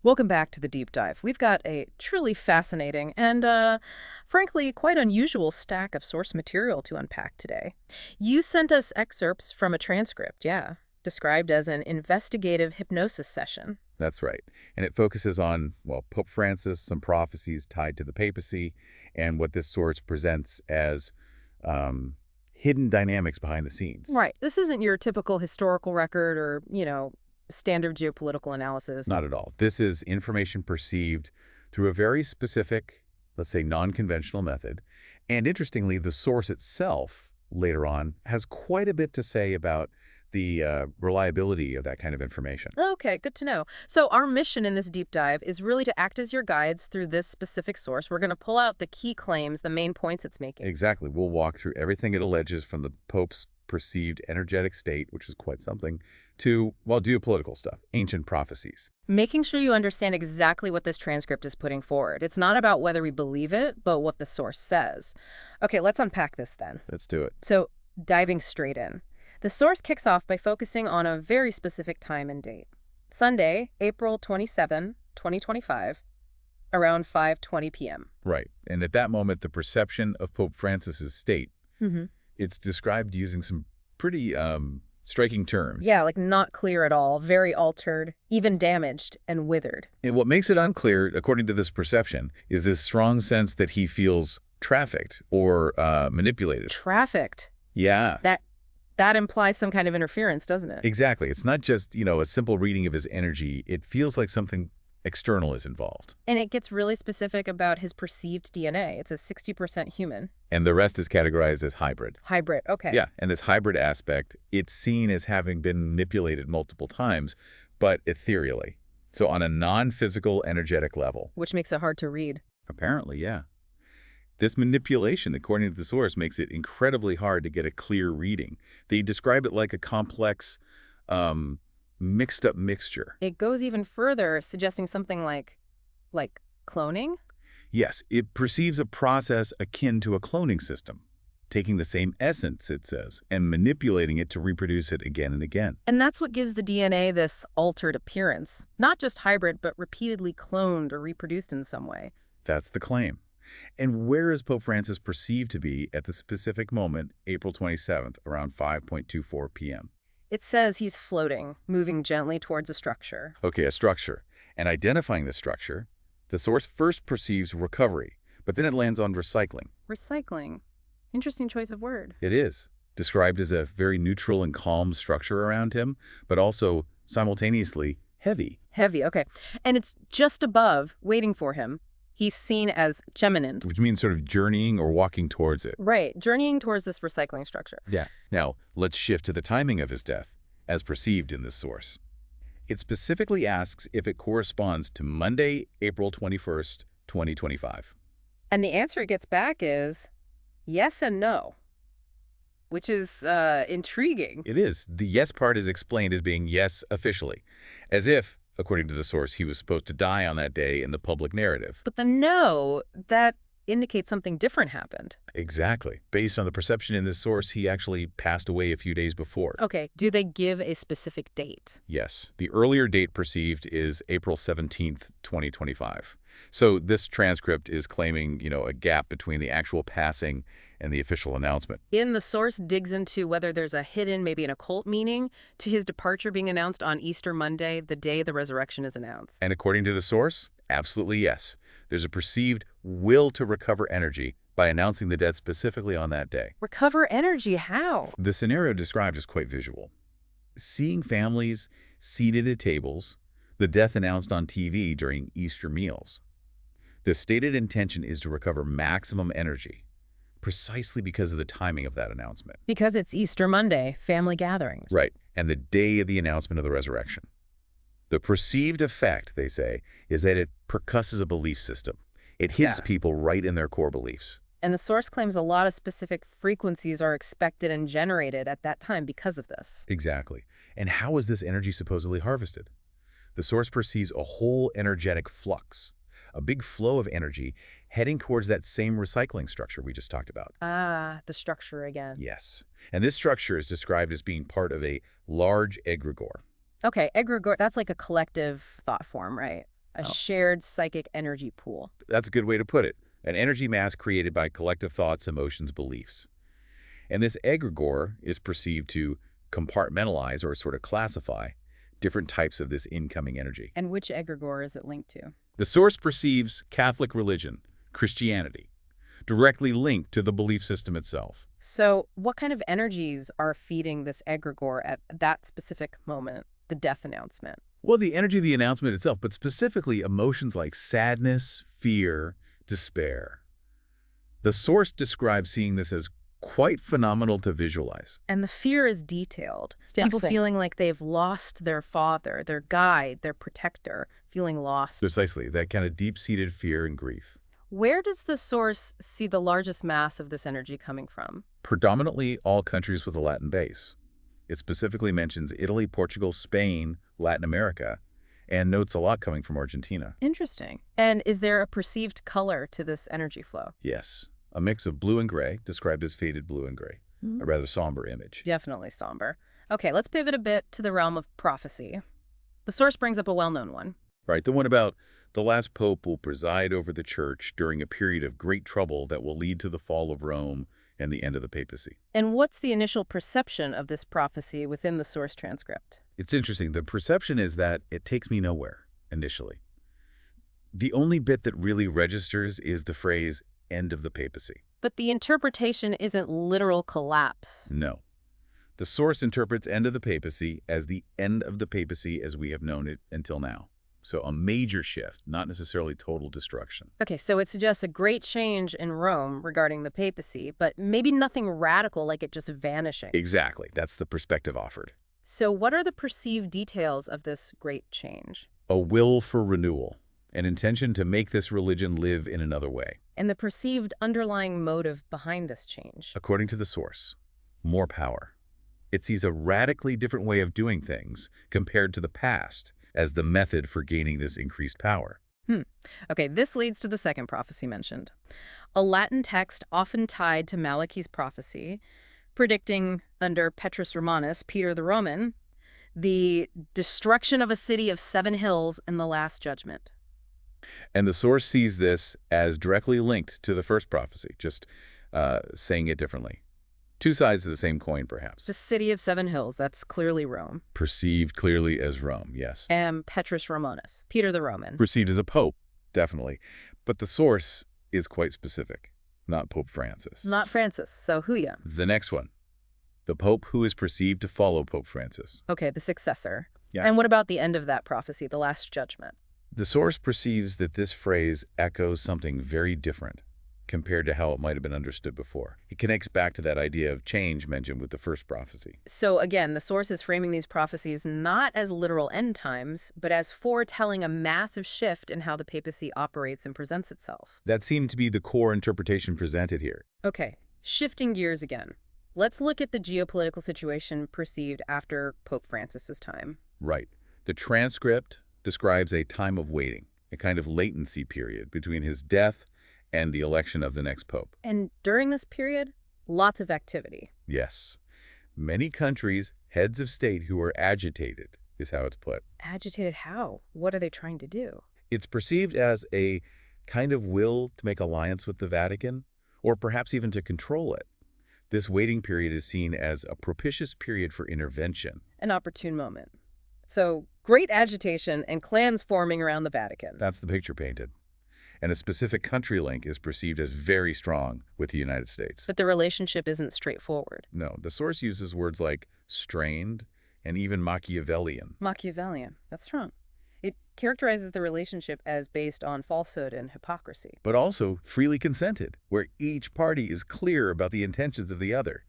Welcome back to the deep dive. We've got a truly fascinating and, frankly, quite unusual stack of source material to unpack today. You sent us excerpts from a transcript, yeah, described as an investigative hypnosis session. That's right. And it focuses on, well, Pope Francis, some prophecies tied to the papacy, and what this source presents as hidden dynamics behind the scenes. Right. This isn't your typical historical record or, standard geopolitical analysis. Not at all. This is information perceived through a very specific, let's say, non-conventional method. And interestingly, the source itself, later on, has quite a bit to say about the reliability of that kind of information. Okay, good to know. So our mission in this deep dive is really to act as your guides through this specific source. We're going to pull out the key claims, the main points it's making. Exactly. We'll walk through everything it alleges from the Pope's perceived energetic state, which is quite something, to, well, geopolitical stuff, ancient prophecies. Making sure you understand exactly what this transcript is putting forward. It's not about whether we believe it, but what the source says. Okay, let's unpack this then. Let's do it. So, diving straight in. The source kicks off by focusing on a very specific time and date. Sunday, April 27, 2025, around 5:20 p.m. Right. And at that moment, the perception of Pope Francis's state, Mm-hmm. it's described using some pretty striking terms. Yeah, like not clear at all, very altered, even damaged and withered. And what makes it unclear, according to this perception, is this strong sense that he feels trafficked or manipulated. Trafficked. Yeah. That implies some kind of interference, doesn't it? Exactly. It's not just, a simple reading of his energy. It feels like something external is involved. And it gets really specific about his perceived DNA. It's a 60% human. And the rest is categorized as hybrid. Hybrid, okay. Yeah, and this hybrid aspect, it's seen as having been manipulated multiple times, but ethereally. So on a non-physical, energetic level. Which makes it hard to read. Apparently, yeah. This manipulation, according to the source, makes it incredibly hard to get a clear reading. They describe it like a complex, mixed-up mixture. It goes even further, suggesting something like cloning? Yes, it perceives a process akin to a cloning system, taking the same essence, it says, and manipulating it to reproduce it again and again. And that's what gives the DNA this altered appearance. Not just hybrid, but repeatedly cloned or reproduced in some way. That's the claim. And where is Pope Francis perceived to be at the specific moment, April 27th, around 5:24 p.m.? It says he's floating, moving gently towards a structure. Okay, a structure. And identifying the structure, the source first perceives recovery, but then it lands on recycling. Recycling. Interesting choice of word. It is, described as a very neutral and calm structure around him, but also simultaneously heavy. Heavy, okay. And it's just above, waiting for him. He's seen as cheminant. Which means sort of journeying or walking towards it. Right, journeying towards this recycling structure. Yeah. Now, let's shift to the timing of his death, as perceived in this source. It specifically asks if it corresponds to Monday, April 21st, 2025. And the answer it gets back is yes and no, which is intriguing. It is. The yes part is explained as being yes officially, as if, according to the source, he was supposed to die on that day in the public narrative. But the no, that indicates something different happened. Exactly. Based on the perception in this source, he actually passed away a few days before. Okay, do they give a specific date? Yes. The earlier date perceived is April 17th, 2025. So this transcript is claiming, a gap between the actual passing and the official announcement. In the source digs into whether there's a hidden, maybe an occult meaning to his departure being announced on Easter Monday, the day the resurrection is announced. And according to the source, absolutely yes. There's a perceived will to recover energy by announcing the death specifically on that day. Recover energy, how? The scenario described is quite visual. Seeing families seated at tables, the death announced on TV during Easter meals. The stated intention is to recover maximum energy, precisely because of the timing of that announcement. Because it's Easter Monday, family gatherings. Right, and the day of the announcement of the resurrection. The perceived effect, they say, is that it percusses a belief system. It hits people right in their core beliefs. And the source claims a lot of specific frequencies are expected and generated at that time because of this. Exactly. And how is this energy supposedly harvested? The source perceives a whole energetic flux, a big flow of energy heading towards that same recycling structure we just talked about. Ah, the structure again. Yes. And this structure is described as being part of a large egregore. Okay, egregore, that's like a collective thought form, right? A Oh, shared psychic energy pool. that's a good way to put it. An energy mass created by collective thoughts, emotions, beliefs. And this egregore is perceived to compartmentalize or sort of classify different types of this incoming energy. And which egregore is it linked to? The source perceives Catholic religion, Christianity, directly linked to the belief system itself. So what kind of energies are feeding this egregore at that specific moment, the death announcement? Well, the energy of the announcement itself, but specifically emotions like sadness, fear, despair. The source describes seeing this as quite phenomenal to visualize. And the fear is detailed. People feeling like they've lost their father, their guide, their protector, feeling lost. Precisely, that kind of deep-seated fear and grief. Where does the source see the largest mass of this energy coming from? Predominantly all countries with a Latin base. It specifically mentions Italy, Portugal, Spain, Latin America, and notes a lot coming from Argentina. Interesting. And is there a perceived color to this energy flow? Yes, a mix of blue and gray, described as faded blue and gray, a rather somber image. Definitely somber. Okay, let's pivot a bit to the realm of prophecy. The source brings up a well-known one. Right, the one about the last pope will preside over the church during a period of great trouble that will lead to the fall of Rome and the end of the papacy. And what's the initial perception of this prophecy within the source transcript? It's interesting. The perception is that it takes me nowhere, initially. The only bit that really registers is the phrase, end of the papacy. But the interpretation isn't literal collapse. No. The source interprets end of the papacy as the end of the papacy as we have known it until now. So a major shift, not necessarily total destruction. Okay, so it suggests a great change in Rome regarding the papacy, but maybe nothing radical like it just vanishing. Exactly. That's the perspective offered. So what are the perceived details of this great change? A will for renewal, an intention to make this religion live in another way. And the perceived underlying motive behind this change? According to the source, more power. It sees a radically different way of doing things compared to the past as the method for gaining this increased power. Okay, this leads to the second prophecy mentioned. A Latin text often tied to Malachi's prophecy, predicting under Petrus Romanus, Peter the Roman, the destruction of a city of 7 hills in the Last Judgment. And the source sees this as directly linked to the first prophecy, just saying it differently. Two sides of the same coin, perhaps. The city of 7 hills, that's clearly Rome. Perceived clearly as Rome, yes. And Petrus Romanus, Peter the Roman. Perceived as a pope, definitely. But the source is quite specific, not Pope Francis. Not Francis, so Huya. The next one, the pope who is perceived to follow Pope Francis. Okay, the successor. Yeah. And what about the end of that prophecy, the Last Judgment? The source perceives that this phrase echoes something very different compared to how it might have been understood before. It connects back to that idea of change mentioned with the first prophecy. So again, the source is framing these prophecies not as literal end times, but as foretelling a massive shift in how the papacy operates and presents itself. That seemed to be the core interpretation presented here. Okay, shifting gears again. Let's look at the geopolitical situation perceived after Pope Francis's time. Right. The transcript describes a time of waiting, a kind of latency period between his death and the election of the next pope. And during this period, lots of activity. Yes. Many countries, heads of state who are agitated, is how it's put. Agitated how? What are they trying to do? It's perceived as a kind of will to make alliance with the Vatican, or perhaps even to control it. This waiting period is seen as a propitious period for intervention. An opportune moment. So, great agitation and clans forming around the Vatican. That's the picture painted. And a specific country link is perceived as very strong with the United States. But the relationship isn't straightforward. No, the source uses words like strained and even Machiavellian. Machiavellian. That's strong. It characterizes the relationship as based on falsehood and hypocrisy. But also freely consented, where each party is clear about the intentions of the other.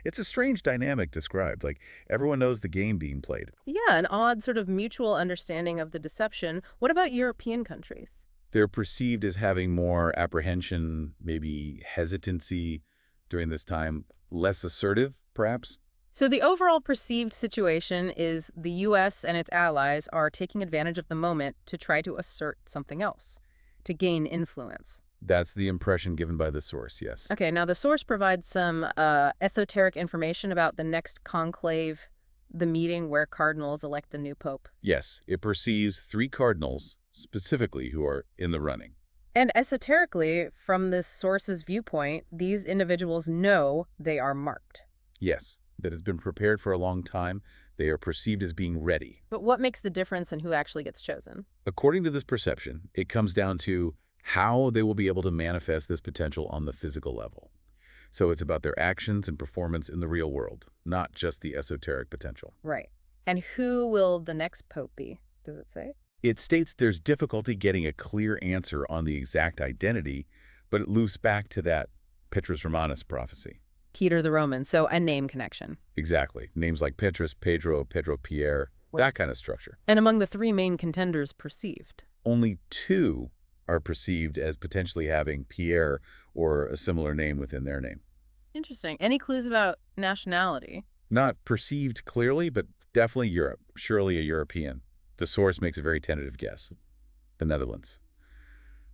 It's a strange dynamic described, like everyone knows the game being played. Yeah, an odd sort of mutual understanding of the deception. What about European countries? They're perceived as having more apprehension, maybe hesitancy during this time, less assertive, perhaps? So the overall perceived situation is the U.S. and its allies are taking advantage of the moment to try to assert something else, to gain influence. That's the impression given by the source, yes. Okay, now the source provides some esoteric information about the next conclave, the meeting where cardinals elect the new pope. Yes, it perceives 3 cardinals specifically who are in the running. And esoterically, from this source's viewpoint, these individuals know they are marked. Yes, that has been prepared for a long time. They are perceived as being ready. But what makes the difference in who actually gets chosen? According to this perception, it comes down to how they will be able to manifest this potential on the physical level. So it's about their actions and performance in the real world, not just the esoteric potential. Right. And who will the next pope be? Does it say? It states there's difficulty getting a clear answer on the exact identity, but it loops back to that Petrus Romanus prophecy. Peter the Roman, so a name connection. Exactly. Names like Petrus, Pedro, Pedro Pierre, that kind of structure. And among the three main contenders perceived. Only 2 are perceived as potentially having Pierre or a similar name within their name. Interesting. Any clues about nationality? Not perceived clearly, but definitely Europe. Surely a European. The source makes a very tentative guess. The Netherlands.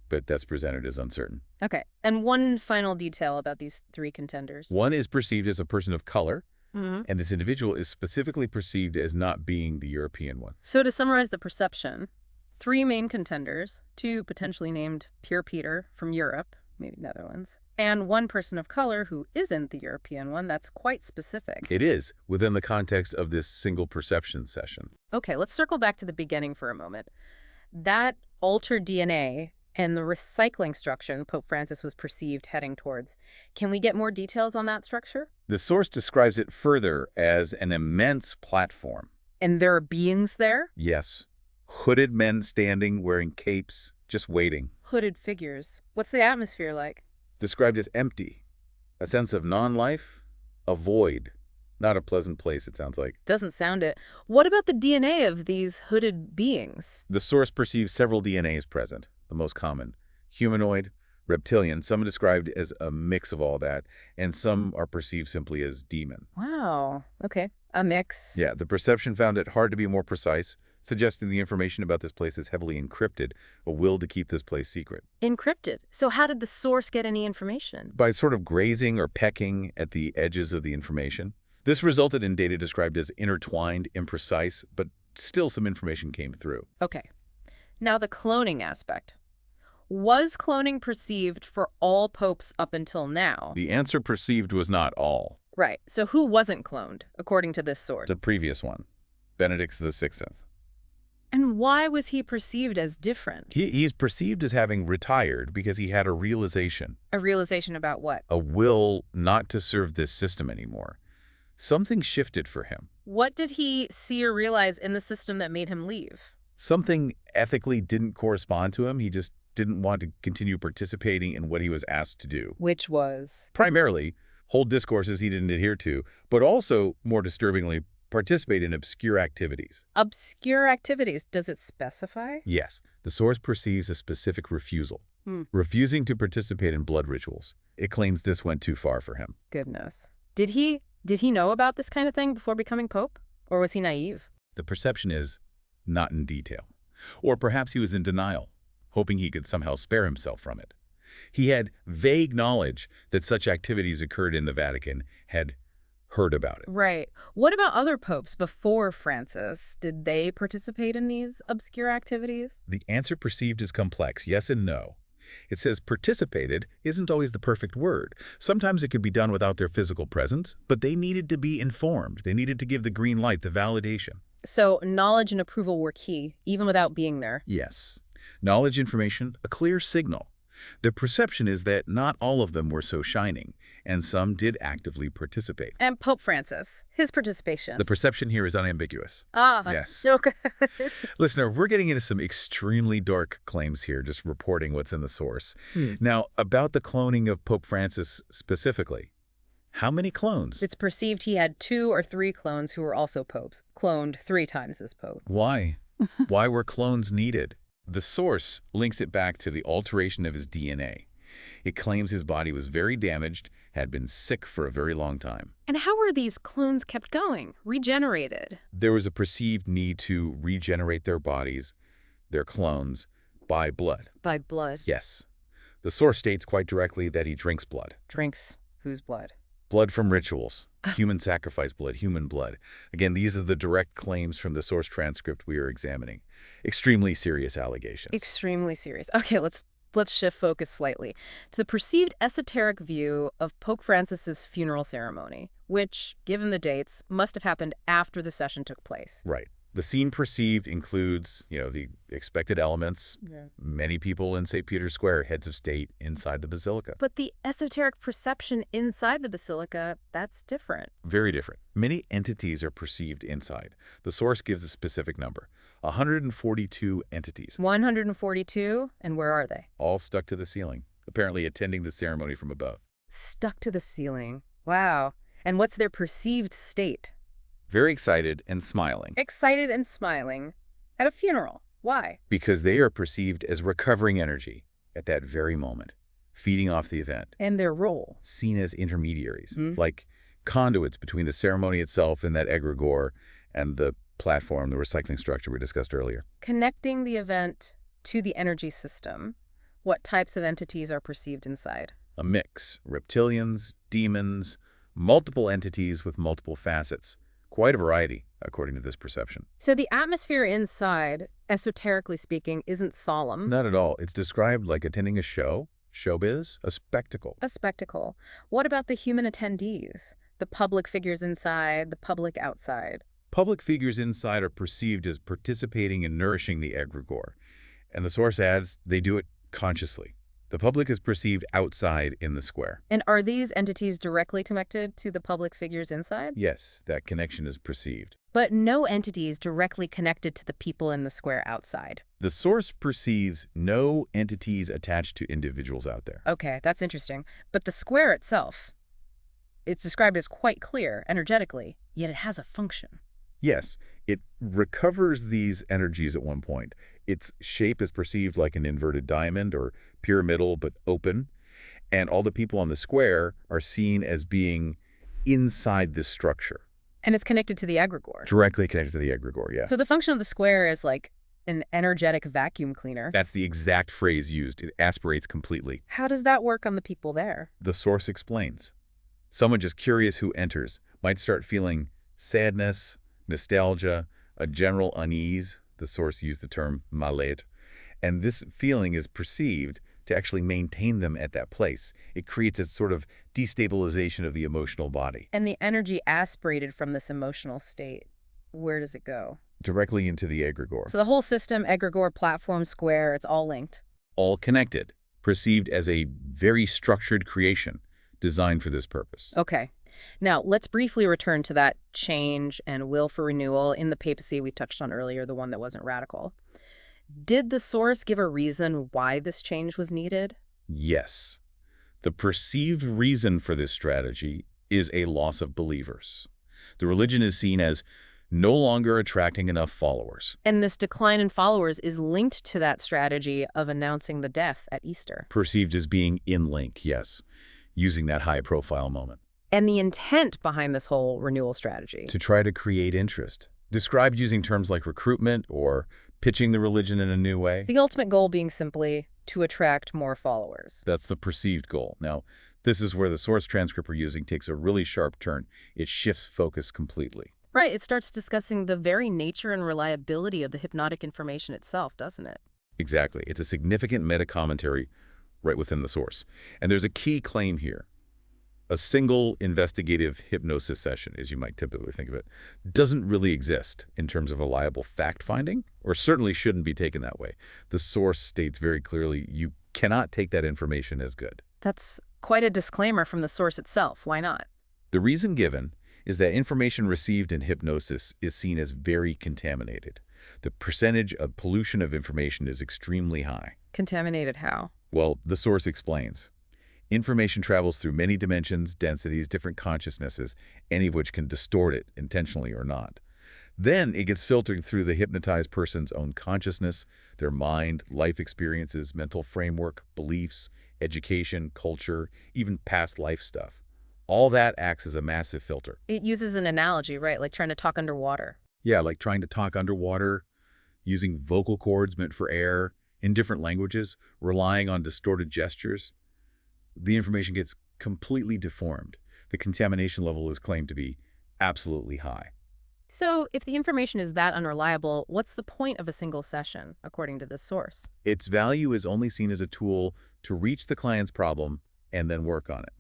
But that's presented as uncertain. Okay. And one final detail about these 3 contenders. One is perceived as a person of color, Mm-hmm. and this individual is specifically perceived as not being the European one. So to summarize the perception, 3 main contenders, 2 potentially named Pure Peter from Europe, maybe Netherlands, and 1 person of color who isn't the European one. That's quite specific. It is, within the context of this single perception session. Okay, let's circle back to the beginning for a moment. That altered DNA and the recycling structure Pope Francis was perceived heading towards. Can we get more details on that structure? The source describes it further as an immense platform. And there are beings there? Yes. Hooded men standing, wearing capes, just waiting. Hooded figures. What's the atmosphere like? Described as empty. A sense of non-life, a void. Not a pleasant place, it sounds like. Doesn't sound it. What about the DNA of these hooded beings? The source perceives several DNAs present, the most common. Humanoid, reptilian, some are described as a mix of all that, and some are perceived simply as demon. Wow. Okay. A mix. Yeah, the perception found it hard to be more precise, suggesting the information about this place is heavily encrypted, a will to keep this place secret. Encrypted. So how did the source get any information? By sort of grazing or pecking at the edges of the information. This resulted in data described as intertwined, imprecise, but still some information came through. Okay. Now the cloning aspect. Was cloning perceived for all popes up until now? The answer perceived was not all. Right. So who wasn't cloned, according to this source? The previous one, Benedict XVI. And why was he perceived as different? He's perceived as having retired because he had a realization. A realization about what? A will not to serve this system anymore. Something shifted for him. What did he see or realize in the system that made him leave? Something ethically didn't correspond to him. He just didn't want to continue participating in what he was asked to do. Which was? Primarily, hold discourses he didn't adhere to, but also, more disturbingly, participate in obscure activities. Obscure activities. Does it specify? Yes, the source perceives a specific refusal. Refusing to participate in blood rituals. It claims this went too far for him. Goodness. Did he know about this kind of thing before becoming pope? Or was he naive? The perception is not in detail. Or perhaps he was in denial, hoping he could somehow spare himself from it. He had vague knowledge that such activities occurred in the Vatican, had heard about it. Right. What about other popes before Francis? Did they participate in these obscure activities? The answer perceived is complex, yes and no. It says participated isn't always the perfect word. Sometimes it could be done without their physical presence, but they needed to be informed. They needed to give the green light, the validation. So knowledge and approval were key, even without being there. Yes. Knowledge, information, a clear signal. The perception is that not all of them were so shining, and some did actively participate. And Pope Francis, his participation. The perception here is unambiguous. Yes. Okay. Listener, we're getting into some extremely dark claims here, just reporting what's in the source. Now, about the cloning of Pope Francis specifically. How many clones? It's perceived he had 2 or 3 clones who were also popes, cloned 3 times as pope. Why? Why were clones needed? The source links it back to the alteration of his DNA. It claims his body was very damaged, had been sick for a very long time. And how were these clones kept going, regenerated? There was a perceived need to regenerate their bodies, their clones, by blood. By blood. Yes. The source states quite directly that he drinks blood. Drinks whose blood? Blood from rituals. Human sacrifice blood, human blood. Again, these are the direct claims from the source transcript we are examining. Extremely serious allegations. Extremely serious. Okay, let's shift focus slightly to the perceived esoteric view of Pope Francis's funeral ceremony, which, given the dates, must have happened after the session took place. Right. The scene perceived includes, the expected elements. Yeah. Many people in St. Peter's Square, heads of state, inside the basilica. But the esoteric perception inside the basilica, that's different. Very different. Many entities are perceived inside. The source gives a specific number. 142 entities. 142, and where are they? All stuck to the ceiling, apparently attending the ceremony from above. Stuck to the ceiling. Wow. And what's their perceived state? Very excited and smiling. Excited and smiling at a funeral. Why? Because they are perceived as recovering energy at that very moment, feeding off the event. And their role? Seen as intermediaries, like conduits between the ceremony itself and that egregore and the platform, the recycling structure we discussed earlier. Connecting the event to the energy system, what types of entities are perceived inside? A mix. Reptilians, demons, multiple entities with multiple facets. Quite a variety, according to this perception. So the atmosphere inside, esoterically speaking, isn't solemn. Not at all. It's described like attending a show, showbiz, a spectacle. A spectacle. What about the human attendees? The public figures inside, the public outside. Public figures inside are perceived as participating in nourishing the egregore. And the source adds they do it consciously. The public is perceived outside in the square. And are these entities directly connected to the public figures inside? Yes, that connection is perceived. But no entities directly connected to the people in the square outside. The source perceives no entities attached to individuals out there. Okay, that's interesting. But the square itself, it's described as quite clear energetically, yet it has a function. Yes, it recovers these energies at one point. Its shape is perceived like an inverted diamond or pyramidal but open, and all the people on the square are seen as being inside this structure. And it's connected to the egregore. Directly connected to the egregore, yes. So the function of the square is like an energetic vacuum cleaner. That's the exact phrase used. It aspirates completely. How does that work on the people there? The source explains. Someone just curious who enters might start feeling sadness, nostalgia, a general unease. The source used the term mal-être. And this feeling is perceived to actually maintain them at that place. It creates a sort of destabilization of the emotional body. And the energy aspirated from this emotional state, where does it go? Directly into the egregore. So the whole system, egregore, platform, square, it's all linked. All connected, perceived as a very structured creation designed for this purpose. Okay. Now, let's briefly return to that change and will for renewal in the papacy we touched on earlier, the one that wasn't radical. Did the source give a reason why this change was needed? Yes. The perceived reason for this strategy is a loss of believers. The religion is seen as no longer attracting enough followers. And this decline in followers is linked to that strategy of announcing the death at Easter. Perceived as being in link, yes, using that high-profile moment. And the intent behind this whole renewal strategy? To try to create interest. Described using terms like recruitment or pitching the religion in a new way. The ultimate goal being simply to attract more followers. That's the perceived goal. Now, this is where the source transcript we're using takes a really sharp turn. It shifts focus completely. Right, it starts discussing the very nature and reliability of the hypnotic information itself, doesn't it? Exactly. It's a significant meta-commentary right within the source. And there's a key claim here. A single investigative hypnosis session, as you might typically think of it, doesn't really exist in terms of reliable fact-finding, or certainly shouldn't be taken that way. The source states very clearly you cannot take that information as good. That's quite a disclaimer from the source itself. Why not? The reason given is that information received in hypnosis is seen as very contaminated. The percentage of pollution of information is extremely high. Contaminated how? Well, the source explains. Information travels through many dimensions, densities, different consciousnesses, any of which can distort it, intentionally or not. Then it gets filtered through the hypnotized person's own consciousness, their mind, life experiences, mental framework, beliefs, education, culture, even past life stuff. All that acts as a massive filter. It uses an analogy, right? Like trying to talk underwater. Yeah, like trying to talk underwater, using vocal cords meant for air, in different languages, relying on distorted gestures. The information gets completely deformed. The contamination level is claimed to be absolutely high. So, if the information is that unreliable, what's the point of a single session, according to this source? Its value is only seen as a tool to reach the client's problem and then work on it.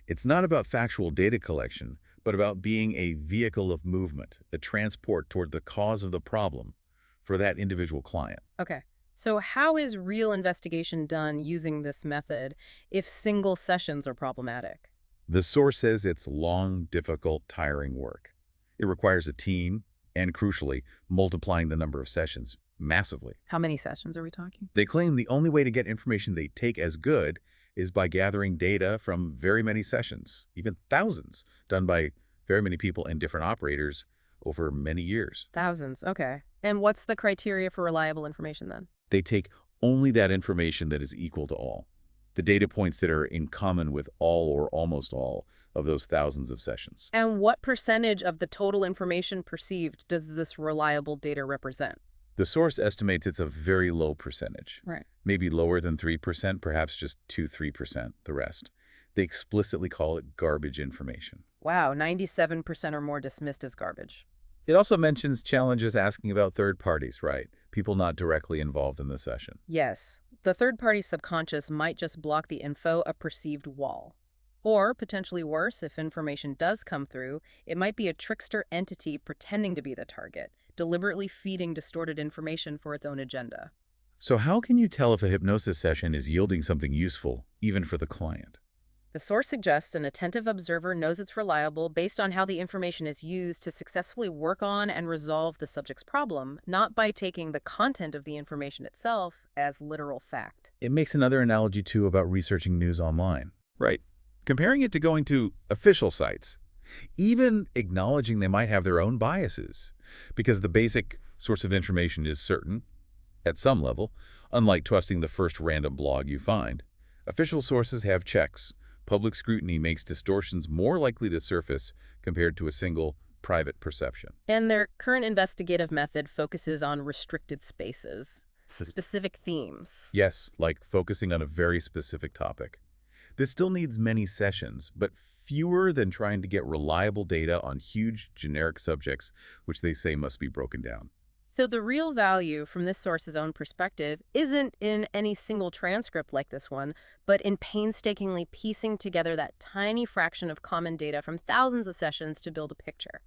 It's not about factual data collection, but about being a vehicle of movement, a transport toward the cause of the problem for that individual client. Okay. So, how is real investigation done using this method if single sessions are problematic? The source says it's long, difficult, tiring work. It requires a team and, crucially, multiplying the number of sessions massively. How many sessions are we talking? They claim the only way to get information they take as good is by gathering data from very many sessions, even thousands, done by very many people and different operators over many years. Thousands, okay. And what's the criteria for reliable information then? They take only that information that is equal to all, the data points that are in common with all or almost all of those thousands of sessions. And what percentage of the total information perceived does this reliable data represent? The source estimates it's a very low percentage, Right. maybe lower than 3%, perhaps just 2–3%, the rest. They explicitly call it garbage information. Wow, 97% or more dismissed as garbage. It also mentions challenges asking about third parties, right? People not directly involved in the session. Yes, the third-party subconscious might just block the info a perceived wall. Or, potentially worse, if information does come through, it might be a trickster entity pretending to be the target, deliberately feeding distorted information for its own agenda. So how can you tell if a hypnosis session is yielding something useful, even for the client? The source suggests an attentive observer knows it's reliable based on how the information is used to successfully work on and resolve the subject's problem, not by taking the content of the information itself as literal fact. It makes another analogy, too, about researching news online. Right. Comparing it to going to official sites, even acknowledging they might have their own biases, because the basic source of information is certain, at some level, unlike trusting the first random blog you find. Official sources have checks. Public scrutiny makes distortions more likely to surface compared to a single private perception. And their current investigative method focuses on restricted spaces, specific themes. Yes, like focusing on a very specific topic. This still needs many sessions, but fewer than trying to get reliable data on huge generic subjects, which they say must be broken down. So the real value from this source's own perspective isn't in any single transcript like this one, but in painstakingly piecing together that tiny fraction of common data from thousands of sessions to build a picture.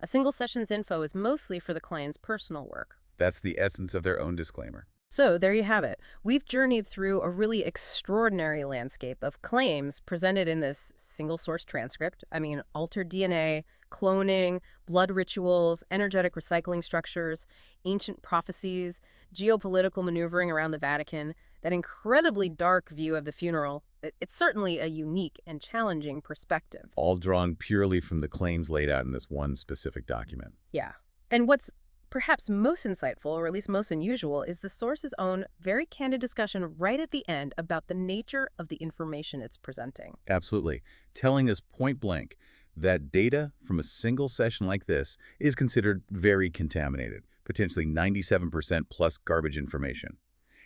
A single session's info is mostly for the client's personal work. That's the essence of their own disclaimer. So there you have it. We've journeyed through a really extraordinary landscape of claims presented in this single source transcript. I mean, altered DNA, cloning, blood rituals, energetic recycling structures, ancient prophecies, geopolitical maneuvering around the Vatican, that incredibly dark view of the funeral. It's certainly a unique and challenging perspective. All drawn purely from the claims laid out in this one specific document. Yeah. And what's perhaps most insightful, or at least most unusual, is the source's own very candid discussion right at the end about the nature of the information it's presenting. Absolutely. Telling us point blank that data from a single session like this is considered very contaminated, potentially 97% plus garbage information.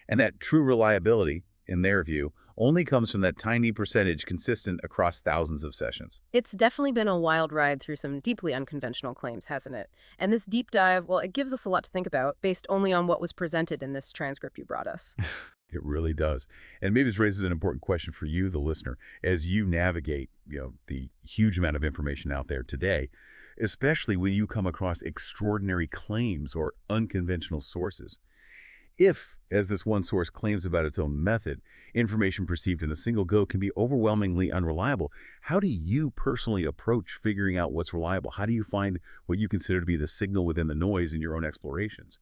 And that true reliability, in their view, only comes from that tiny percentage consistent across thousands of sessions. It's definitely been a wild ride through some deeply unconventional claims, hasn't it? And this deep dive, well, it gives us a lot to think about based only on what was presented in this transcript you brought us. It really does. And maybe this raises an important question for you, the listener, as you navigate, the huge amount of information out there today, especially when you come across extraordinary claims or unconventional sources. If, as this one source claims about its own method, information perceived in a single go can be overwhelmingly unreliable, how do you personally approach figuring out what's reliable? How do you find what you consider to be the signal within the noise in your own explorations?